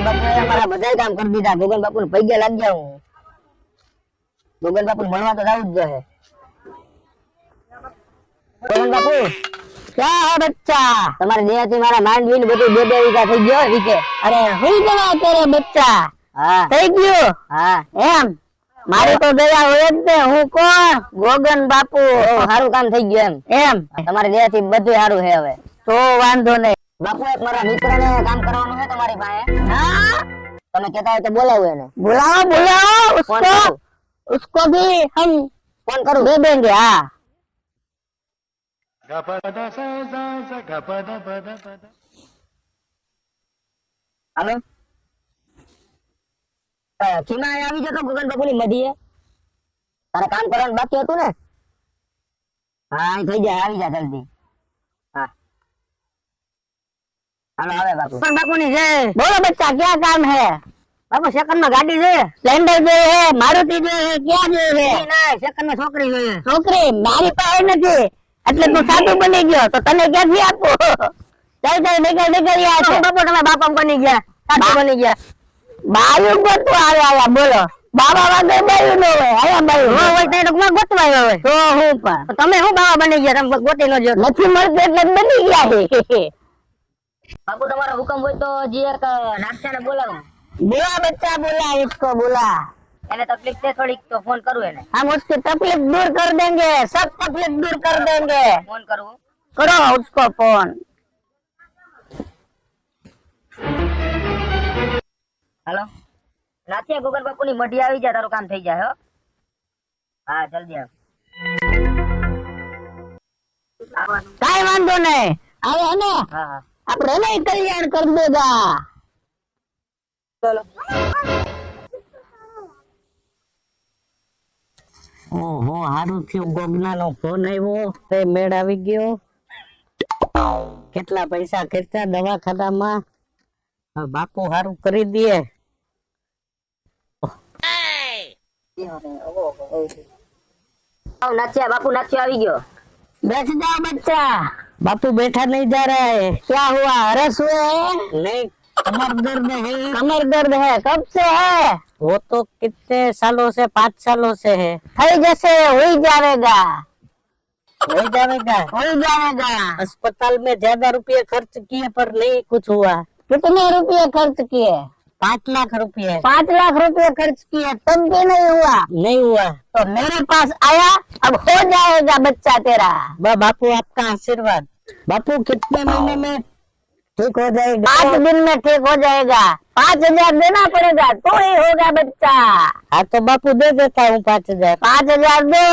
બાપુ અમારા બધાય કામ કરી દીધા. ગોગન બાપુ ને પૈગે લાગ ગયા હું. ગોગન બાપુ મળવા તો જવું જ જોઈએ. ગોગન બાપુ क्या है बच्चा? તમારે દેહથી મારા માંડવી ને બધું 2-2 વીઘા થઈ ગયો વીકે. अरे हुई गया तेरे बच्चा હા થઈ ગયું હા એમ મારી તો દયા હોય જ ને. હું કોણ? ગોગન બાપુ. સારું કામ થઈ ગયું એમ એમ. તમારી દેહથી બધું સારું છે હવે. તો વાંધો નહીં. બાપુ એક મારા મિત્રને કામ કરવાનું છે તમારી પાસે. हाँ તમે કહેતા હોય તો બોલાવો એને. बुलाओ बुलाओ ફોન उसको કરું उसको भी हम ફોન કરું. दे देंगे. हाँ હાલો ખીમા આવી જતો ગોગન બાપુ ની મધીએ. તારે કામ કરવાનું બાકી હતું ને. હા અહીં થઈ જાય આવી જા જલ્દી. હા હાલો આવે બાપુ. पर बापू नहीं है. बोलो बच्चा क्या काम है? બાપુ સેકન્ડ માં ગાડી જોઈએ. स्प्लेंडर जो है मारुति जो है क्या जो है? ના સેકન્ડ માં છોકરી જોઈએ. છોકરી મારી પાસે નથી એટલે તું સાધુ બની ગયો તો તને ક્યાંથી આપો? ચાલ ચાલ નીકળ નીકળ યાર. શું બાપુ તમે બાપા બની ગયા સાચું બની ગયા. બાયું ગોતવા આવ્યા બોલો. બાબા વાગે બાયું નો હોય. આયા બાયું ન હોય તો ટૂંકમાં ગોતવા આવ્યા હોય. તો હું પણ તો તમે શું બાવા બની ગયા? તમે ગોતી નો જો. નથી મળતું એટલે બની ગયા છે. બાપુ તમારો હુકમ હોય તો જે એક નાક્ષાને બોલાવો. बुला बच्चा बुला इसको बुला. એને તકલીફ છે થોડીક તો ફોન કરું એને. हम उसकी तकलीफ दूर कर देंगे. सब तकलीफ दूर कर देंगे. ફોન કરવું. करो उसको फोन. હાલો નાથિયા ગોગન બાપુ ની મઢી આવી જાય તારું કામ થઈ જાય. હો હા જલ્દી આવ. काई वांधो नहीं. आवे है ने હા હા આપણે એને કલ્યાણ कर देगा. ચલો. ઓહો હારું થયું ગોગના નો ફોન આવ્યો. તે મેળ આવી ગયો. કેટલા પૈસા ખર્ચા દવાખાનામાં. બાપુ હારું કરી દે. નાથિયા બાપુ નાથિયો આવી ગયો. बैठ जाओ बच्चा. बापू बैठा नहीं जा रहा है. क्या हुआ? हरस हुए हैं? नहीं कमर दर्द है. कमर दर्द है. कब से है? वो तो कितने सालों से 5 सालों से है. થઈ જશે. હોઈ જાવેગા. हो जाएगा. हो जाएगा. अस्पताल में ज्यादा रुपये खर्च किए पर नहीं कुछ हुआ. कितने रुपये खर्च किए? 5 लाख रुपये. 5 लाख रुपये खर्च किए तब भी नहीं हुआ. नहीं हुआ तो मेरे पास आया. अब हो जाएगा बच्चा तेरा. बापू आपका आशीर्वाद. बापू कितने महीने में ठीक हो जाएगा? 5 दिन में ठीक हो जाएगा. 5,000 देना पड़ेगा तो ही होगा बच्चा. हाँ तो बापू दे देता हूँ 5,000. 5,000 दो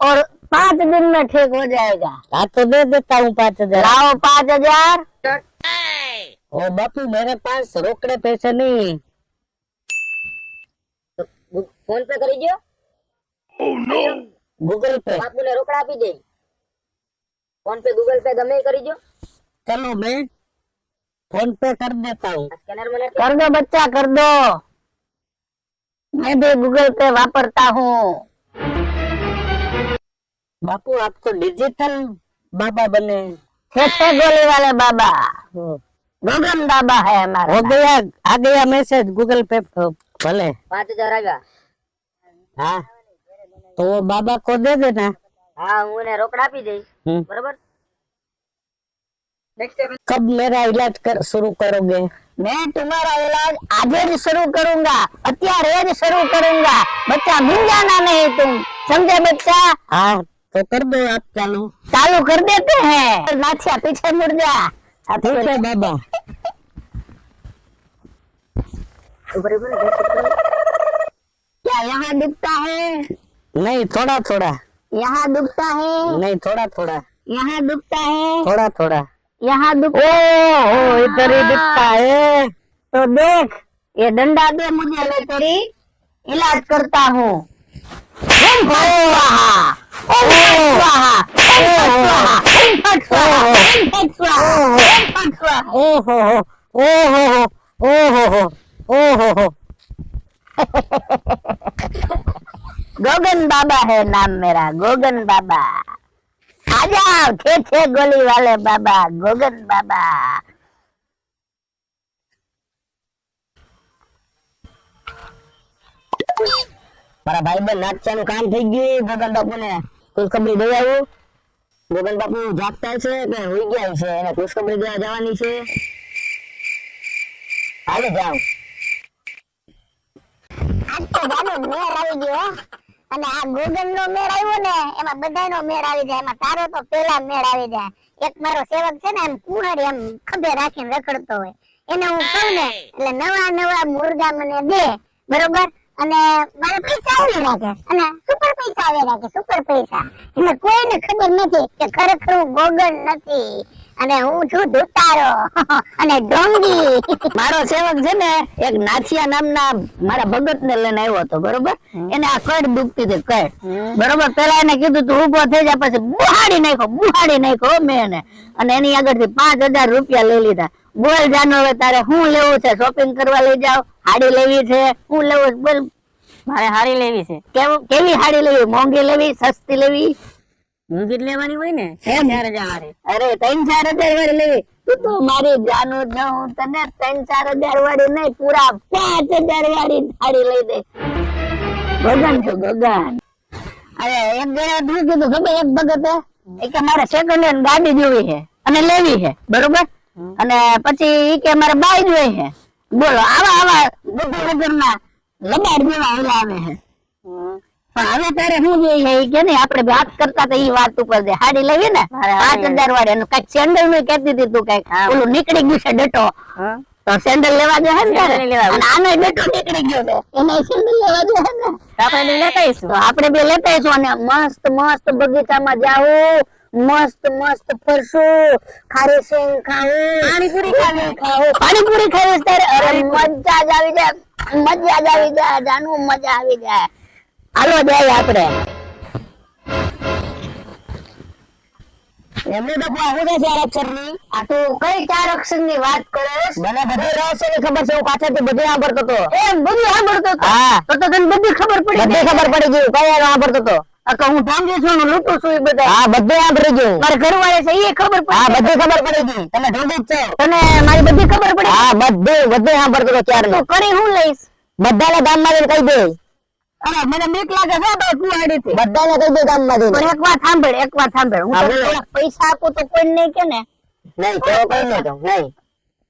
और 5 दिन में ठीक हो जाएगा. हाँ तो दे देता हूँ 5,000. लाओ 5,000. ओ बापू मेरे पास रोकड़े पैसे नहीं. ફોન પે કરી દો. गूगल पे. બાપુ ને રોકડા આપી દે. ફોન પે ગૂગલ પે ગમે એ કરી દો. चलो मैं फोन पे कर देता हूँ. સ્કેનર મને कर दो बच्चा कर दो. मैं भी गूगल पे वापरता हूँ. बापू आप तो डिजिटल बाबा बने. छे गोली वाले बाबा. गगन बाबा है हमारा. हो गया आ गया मैसेज गूगल पे. भले 5,000 આવ્યા. हाँ तो वो बाबा को दे देना. હા હું એને રોકડા આપી દઈશ. બરોબર. कब मेरा इलाज कर शुरू करोगे? मैं तुम्हारा इलाज आज ही शुरू करूंगा. અત્યારે જ शुरू करूंगा. बच्चा भूल जाना नहीं तुम. समझे बच्चा? हाँ तो कर दो आप चालू. चालू कर देते हैं. नाथिया पीछे मुड़ जा. ठीक है बाबा. क्या यहाँ दुखता है? नहीं थोड़ा थोड़ा. यहाँ दुखता है? नहीं थोड़ा थोड़ा. यहाँ दुखता है? थोड़ा थोड़ा. यहाँ दुख. ओ इधर ही दुखता है. तो देख ये डंडा दे मुझे. मैं तेरी इलाज करता हूँ. गोगन बाबा है नाम मेरा. गोगन बाबा. आ जाओ. छे गोली वाले बाबा. गोगन बाबा. મારા ભાઈબંધ નાચવાનું કામ થઈ ગયું. ગોગન બાપુને ખુશખબરી દઈ આવું. ગોગન બાપુ જાગતા છે કે હોઈ ગયા છે? એને ખુશખબરી દેવા જવાની છે. હાલે જાઓ. આજ તો જાનો મેળ આવી ગયો હો. અને આ ગોગન નો મેળ આવ્યો ને એમાં બધાનો મેળ આવી જાય. એમાં તારો તો પેલા મેળ આવી જાય. એક મારો સેવક છે ને એમ કુંવારી એમ ખભે રાખીને રખડતો હોય, એને હું કહું ને એટલે નવા નવા મુર્ગા મને દે, બરોબર? અને મારા પૈસા આવી રાખે અને સુપર પૈસા આવી રાખે, સુપર પૈસા. એટલે કોઈને ખબર નથી કે ખરેખર હું ગોગન નથી અને હું છું ધુતારો અને ઢોંગી. મારો સેવક છે ને એક નાથિયા નામના મારા ભગત ને લઈને આવ્યો હતો, બરોબર? એને આ કડ દુખતી હતી, કડ, બરોબર? પેલા એને કીધું તું ઉભો થઈ જા, પછી બુહાડી નાખ્યો મેં એને. અને એની આગળથી 5,000 રૂપિયા લઈ લીધા. બોલ જાનો, હવે તારે શું લેવું છે? શોપિંગ કરવા લઈ જાવ, હાડી લેવી છે, શું લેવું છે બોલ? મારે હારી લેવી છે. કેવી હાડી લેવી? મોંઘી લેવી, સસ્તી લેવી? મૂંગી જ લેવાની હોય ને. 4,000 વાળી. અરે 3-4 હજાર વાળી લેવી? તું તો મારી જાનું જ હું તને 3-4 હજાર વાળી નહીં, પૂરા 5,000 વાળી હાડી લઈ દે. ગગન છો ગગન. અરે એક જણા શું કીધું ખબર? એક ભગતે એ કે મારે સેકન્ડ હેન્ડ ગાડી જોવી છે અને લેવી છે, બરોબર? અને પછી ઈ કે મારે બાઈક જોઈ છે. બોલો, આવા વગરના લબાડ જેવા ઓલા આવે છે. પણ હવે તારે શું જોઈએ છે કે નહીં? આપણે વાત કરતા હતા ઈ વાત ઉપર દે. હાડી લેવી ને 5,000 વાળી. એનું કઈક સેન્ડલ નું કહેતી હતી તું, કઈક ઓલું નીકળી ગયું છે ડટો, તો સેન્ડલ લેવા દે ને. અને આનો ડટો નીકળી ગયો છે, એને સેન્ડલ લેવા દે ને. આપણે લેતા આવીશું. તો આપણે બે લેતા આવીશું અને મસ્ત મસ્ત બગીચામાં જાવું, મસ્ત મસ્ત ફરશું, ખારી સિંગ ખાવું, પાણીપુરી ખાવી ત્યારે અરે મજા જ આવી જાય, મજા જ આવી જાય જાનું, મજા આવી જાય. હાલો જાય આપણે. એમને તો આવું છે 4 અક્ષરની. આ તું કઈ 4 અક્ષરની વાત કરીશ? મને બધી રહસ્યની ખબર છે. હું પાછળથી બધું સાંભળતો હતો. એમ બધું સાંભળતો હતો? હા. તો તને બધી ખબર પડી? બધી ખબર પડી ગઈ. કઈ સાંભળતો હતો? હું ઢોંગી છું ને લૂંટું છું એ બધા. હા, બધું સાંભળી ગયું. મારા ઘરવાળા છે એ ખબર પડી? હા, બધી ખબર પડી ગઈ. તમે ઢોંગી જ છો. તને મારી બધી ખબર પડી? હા, બધું સાંભળતો હતો તો કરી હું લઈશ? બધાને ગામમાં જઈને કહી દે. અરે મને બીક લાગે છે ભાઈ કુવાડીથી. બધાને કહી દે ગામમાં જઈને. પણ એક વાત સાંભળ, હું હા, તને બોલો. થોડાક પૈસા આપું તો કોઈ નહીં કે ને? નહીં કેવો કઈ નહીં તો નહીં.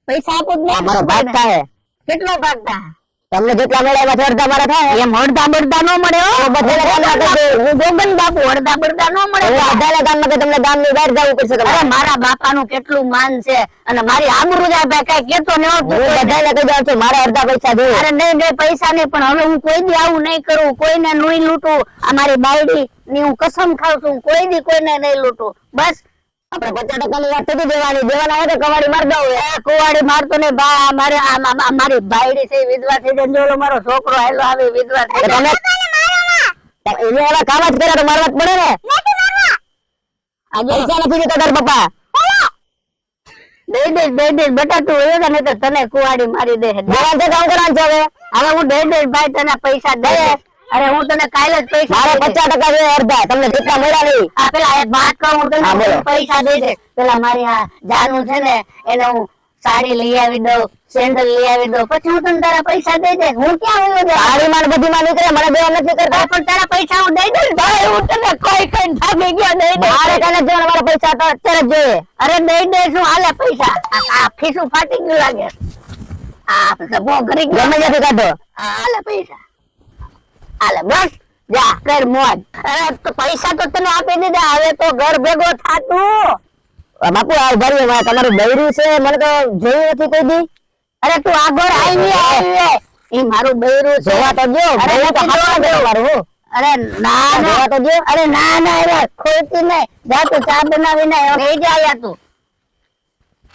પૈસા આપું જ નહીં. મારો ભાગ થાય. કેટલો ભાગ થાય? તમને જેટલા મળ્યા એમાં અડધા મારા થાય. એમ અડધા બડધા નો મળે હો. બધાને ગામમાં કહી દે. હું ગોગન બાપુ, અડધા બડધા નો મળે. બધાને ગામમાં કે તમને ગામની બહાર જવું પડશે અરે તમારે. મારા બાપાનું કેટલું માન છે અને મારી આબરૂ જાય ભાઈ, કઈ કેતો ને હું બધાને કહી દઉં છું મારા અડધા પૈસા જોઈએ. અરે નહીં પૈસા નહીં, પણ હવે હું કોઈ દી આવું નહીં કરું, કોઈને નહીં લૂંટું. આ મારી બાયડી ની હું કસમ ખાઉં છું, કોઈ દી કોઈને નહીં લૂંટું. બસ આપણે 50% ની વાત થતી દેવાની. દેવાના હોય તો કવાડી માર દઉં. કુવાડી મારતો ને બા, મારે મારી બાયડી છે વિધવા થઈ જાય. જો ઓલો મારો છોકરો આયલો આવે વિધવા થઈ જાય. એને એવા કામ જ કર્યા તો મારવા જ પડે ને. આજે પૈસા નથી દેતા તારા પપ્પા. દઈ દે બેટા, તું એ ને તો તને કુવાડી મારી દે. દેવાનું છે, કામ કરવાનું છે હવે. હવે હું દઈ ભાઈ તને પૈસા દે. અરે હું તને કાલે જ પૈસા મારે દઈ દઈશ. 50% જોઈએ અડધા. તમને જેટલા મળ્યા નહીં. આ પેલા એક વાત કહું, હું હા, બોલો. તને પૈસા દઈ દે. પેલા મારી આ જાનું છે ને એને હું સાડી લઈ આવી દઉં, સેન્ડલ લઈ આવી દઉં, પછી હું તને તારા પૈસા દઈ દે. હું ક્યાં આવ્યો છે? સારી માં ને બધી માં નીકળે, મને દેવા નથી કરતા. પણ તારા પૈસા હું દઈ દઉં ને ભાઈ, હું તને કોઈ ભાગી ગયા દઈ દે. મારે કઈ નથી જોવાના, મારા પૈસા તો અત્યારે જ જોઈએ. અરે દઈ દે શું હાલે પૈસા? આ ખીસું ફાટી ગયું લાગે. આ બહુ ઘરી ગયો. ગમે ત્યાંથી કાઢો. હાલે પૈસા હાલે, બસ જા કર મોજ. અરે તો પૈસા તો તને આપી દીધા, હવે તો ઘર ભેગો થાતું. બાપુ આ ભર્યું તમારું બૈરું છે, મને તો જોયું નથી કોઈ દી. અરે તું આગળ આવી એ મારું બૈરું છે. જોવા તો જો. અરે બૈરું તો નથી હાથમાં જોવા બેઠું મારું, હું. અરે ના જોવા તો જો. અરે ના અરે ખોટી નહીં. જા તું ચા બનાવીને લઈ જા આયા તું.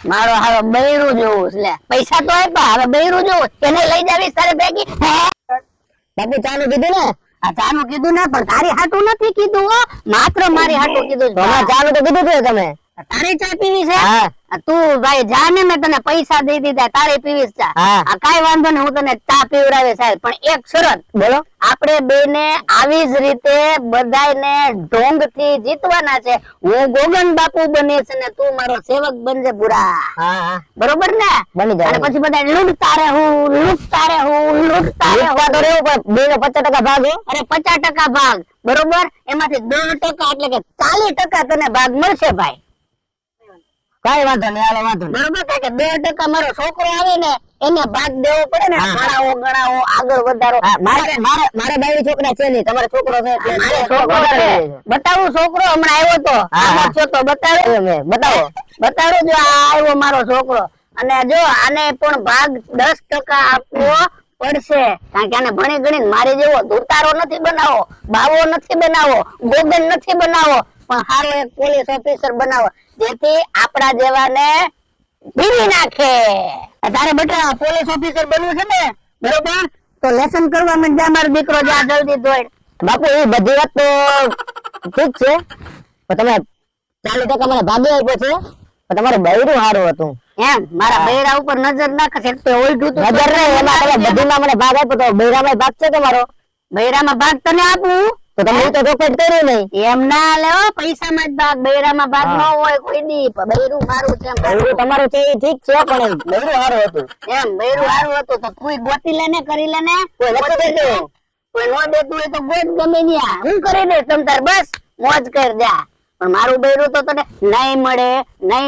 મારો હવે બૈરું જોવું છે. લે પૈસા તો આપ્યા, હવે બૈરું જોવું. એને લઈ જાવીશ તારે ભેગી. બાપુ ચાનું કીધું ને. આ ચાનું કીધું ને, પણ તારી હાટું નથી કીધું હો, માત્ર મારી હાટું કીધું છે. ચાનું તો કીધું છે તમે. તારે ચા પીવી છે હા તું ભાઈ જા ને મેં તને પૈસા દઈ દીધા તારે પીવી છે ચા હા. આ કાઈ વાંધો નહીં હું તને ચા પીવડાવે સાહેબ પણ એક શરત બોલો આપણે બેને આવી જ રીતે બધાયને ઢોંગ થી જીતવાના છે હું ગોગન બાપુ બનીશ અને તું મારો સેવક બનજે બુરા હા હા બરોબર ને બની જાય. અને પછી બધા લૂંટતા રહે હું લૂંટતા રહે હું લૂંટતા રહે લૂંટવા તો રહેવું પણ 2 નો 50% ભાગ હો. અરે 50% ભાગ બરોબર એમાંથી 10% એટલે કે 40% તને ભાગ મળશે ભાઈ કાંઈ વાંધો નહીં હાલો વાંધો નહીં. બરોબર કારણ કે 2% મારો છોકરો આવે ને એને ભાગ દેવો પડે ને હા. ગણાવો આગળ વધારો હા, મારે બાયડી છોકરા છે નહીં તમારો છોકરો છે એટલે મારે છોકરો વધારે છે. જોઈએ છે. બતાવું છોકરો હમણાં આવ્યો તો હા, આમાં હા. છો તો બતાવો બતાવો બતાડો જો આ આવ્યો મારો છોકરો અને જો આને પણ ભાગ 10% આપવો પડશે કારણ કે આને ભણી ગણીને મારે જેવો ધુતારો નથી બનાવો બાવો નથી બનાવો ગોગન નથી બનાવો પણ સારો એક પોલીસ ઓફિસર બનાવો જેથી આપણા જેવાને ભીરી નાખે તારે બેટા પોલીસ ઓફિસર બનવું છે ને બરોબર તો લેસન કરવા માંડ જા મારો દીકરો જા જલ્દી દોડ બાપુ એ બધી વાત તો ઠીક છે પણ તમે 40% મને ભાગે આપ્યો છે પણ તમારું બૈરું સારું હતું એમ મારા બૈરા ઉપર નજર નાખે છે તો ઓળ્યું તું નજર નહીં એમાં તમે બધીમાં મને ભાગ આપ્યો તો બૈરામાં ભાગ છે તમારો બૈરામાં ભાગ તને આપું તો તમે એ તો રોકેટ કર્યું નહીં એમ ના લેવો પૈસામાં જ ભાગ બૈરામાં ભાગ ન હોય કોઈ દી બૈરું મારું છે એમ. બૈરું તમારું છે એ ઠીક છે પણ બૈરું સારું હતું એમ બૈરું સારું હતું તો તું ગોતી લેને કરી લેને કોઈ નથી દેતું. કોઈ નો દેતું હોય તો ગોત ગમે ન્યા હું કરી દઈશ તમ તાર બસ મોજ કર જા પણ મારું બૈરું તો તને નહીં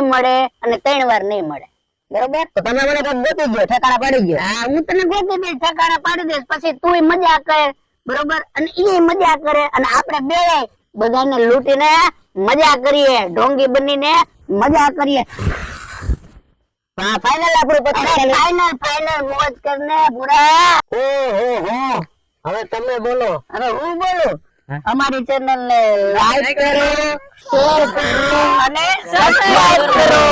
મળે અને 3 વાર નહીં મળે બરોબર તો તમે મને કંઈક ગોતી ગયો ઠેકાણા પાડી ગયો હા હું તને ગોતી દઈશ ઠેકાણા પાડી દઈશ પછી તુંય મજા કર બરોબર અને ઈ મજા કરે અને આપણે બે બધાને લૂંટીને મજા કરીએ ઢોંગી બનીને મજા કરીએ હા ફાઇનલ આપણું પછી ફાઇનલ મોજ કરને પૂરા ઓહો હવે તમે બોલો હવે હું બોલું હા. અમારી ચેનલ ને લાઈક કરો શેર કરો અને સબસ્ક્રાઇબ કરો